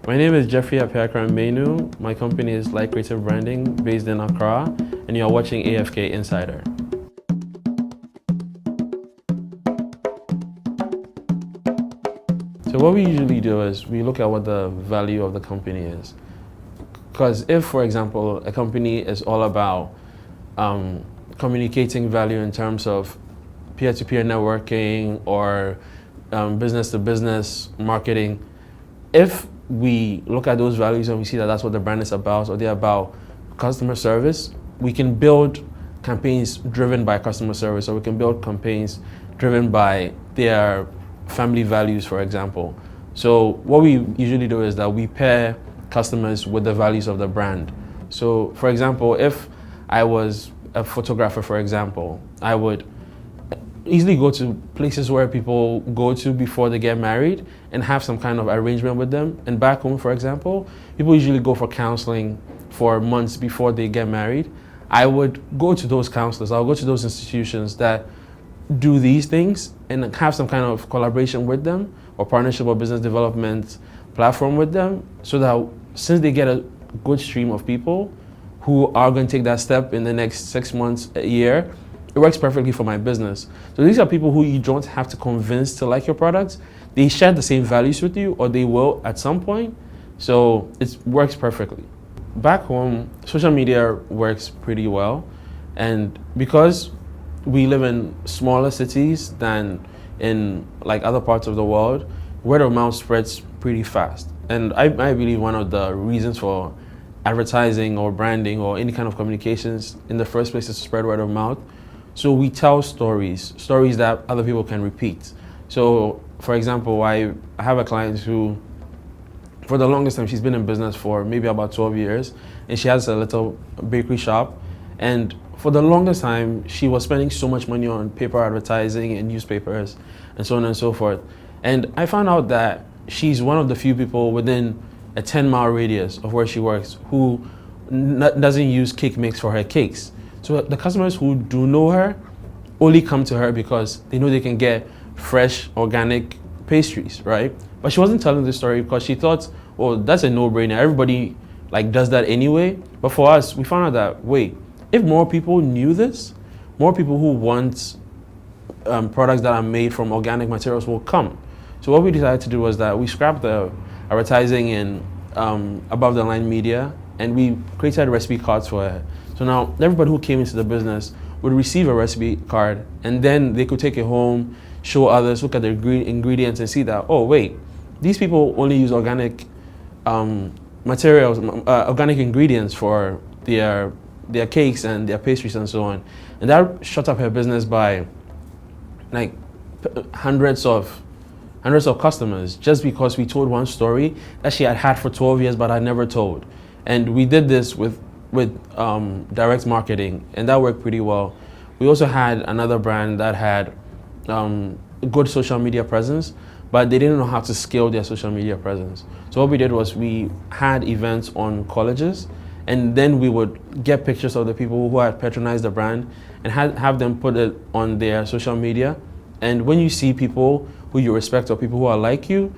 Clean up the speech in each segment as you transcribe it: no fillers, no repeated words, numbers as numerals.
My name is Jeffrey Apiakran Manu. My company is Light Creative Branding based in Accra, and you're watching AFK Insider. So what we usually do is we look at what the value of the company is. Because if, for example, a company is all about communicating value in terms of peer-to-peer networking or business-to-business marketing, if we look at those values and we see that that's what the brand is about, or they're about customer service, we can build campaigns driven by customer service, or we can build campaigns driven by their family values, for example. So what we usually do is that we pair customers with the values of the brand. So for example, if I was a photographer, for example, I would easily go to places where people go to before they get married and have some kind of arrangement with them. And back home, for example, people usually go for counseling for months before they get married. I would go to those counselors, I'll go to those institutions that do these things and have some kind of collaboration with them or partnership or business development platform with them, so that since they get a good stream of people who are going to take that step in the next 6 months, a year, it works perfectly for my business. So these are people who you don't have to convince to like your products. They share the same values with you, or they will at some point. So it works perfectly. Back home, social media works pretty well. And because we live in smaller cities than in like other parts of the world, word of mouth spreads pretty fast. And I believe one of the reasons for advertising or branding or any kind of communications in the first place is to spread word of mouth. So we tell stories that other people can repeat. So for example, I have a client who, for the longest time, she's been in business for maybe about 12 years, and she has a little bakery shop. And for the longest time, she was spending so much money on paper advertising and newspapers and so on and so forth. And I found out that she's one of the few people within a 10-mile radius of where she works who doesn't use cake mix for her cakes. So the customers who do know her only come to her because they know they can get fresh, organic pastries, right? But she wasn't telling this story because she thought, well, that's a no-brainer. Everybody does that anyway. But for us, we found out that, wait, if more people knew this, more people who want products that are made from organic materials will come. So what we decided to do was that we scrapped the advertising in above the line media, and we created recipe cards for her. So now everybody who came into the business would receive a recipe card, and then they could take it home, show others, look at the ingredients and see that, oh wait, these people only use organic materials, organic ingredients for their cakes and their pastries and so on. And that shut up her business by like hundreds of customers, just because we told one story that she had had for 12 years but had never told. And we did this with direct marketing, and that worked pretty well. We also had another brand that had good social media presence, but they didn't know how to scale their social media presence. So what we did was we had events on colleges, and then we would get pictures of the people who had patronized the brand and have them put it on their social media. And when you see people who you respect or people who are like you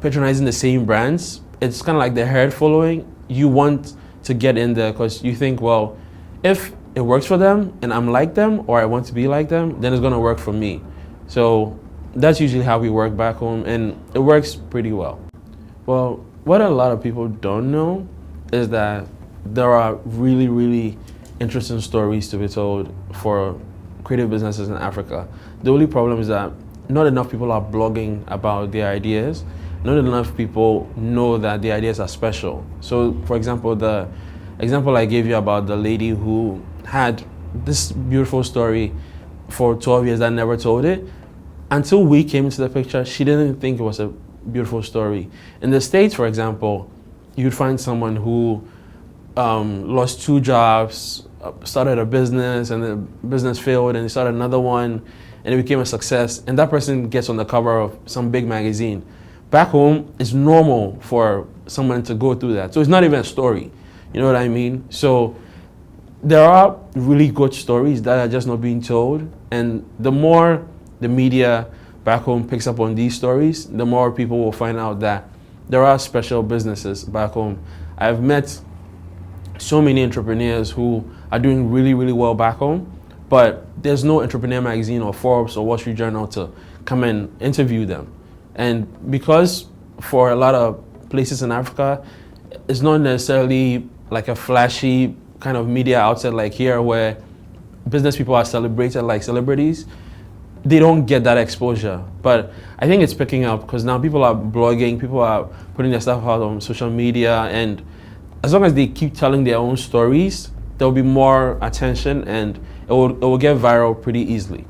patronizing the same brands, it's kind of like the herd following. You want to get in there because you think, well, if it works for them and I'm like them, or I want to be like them, then it's going to work for me. So that's usually how we work back home, and it works pretty well. Well, what a lot of people don't know is that there are really, really interesting stories to be told for creative businesses in Africa. The only problem is that not enough people are blogging about their ideas. Not enough people know that the ideas are special. So for example, the example I gave you about the lady who had this beautiful story for 12 years that never told it, until we came into the picture, she didn't think it was a beautiful story. In the States, for example, you'd find someone who lost 2 jobs, started a business, and the business failed, and he started another one, and it became a success, and that person gets on the cover of some big magazine. Back home, it's normal for someone to go through that. So it's not even a story. You know what I mean? So there are really good stories that are just not being told. And the more the media back home picks up on these stories, the more people will find out that there are special businesses back home. I've met so many entrepreneurs who are doing really, really well back home, but there's no entrepreneur magazine or Forbes or Wall Street Journal to come and interview them. And because for a lot of places in Africa, it's not necessarily like a flashy kind of media outlet like here where business people are celebrated like celebrities, they don't get that exposure. But I think it's picking up because now people are blogging, people are putting their stuff out on social media, and as long as they keep telling their own stories, there'll be more attention and it will get viral pretty easily.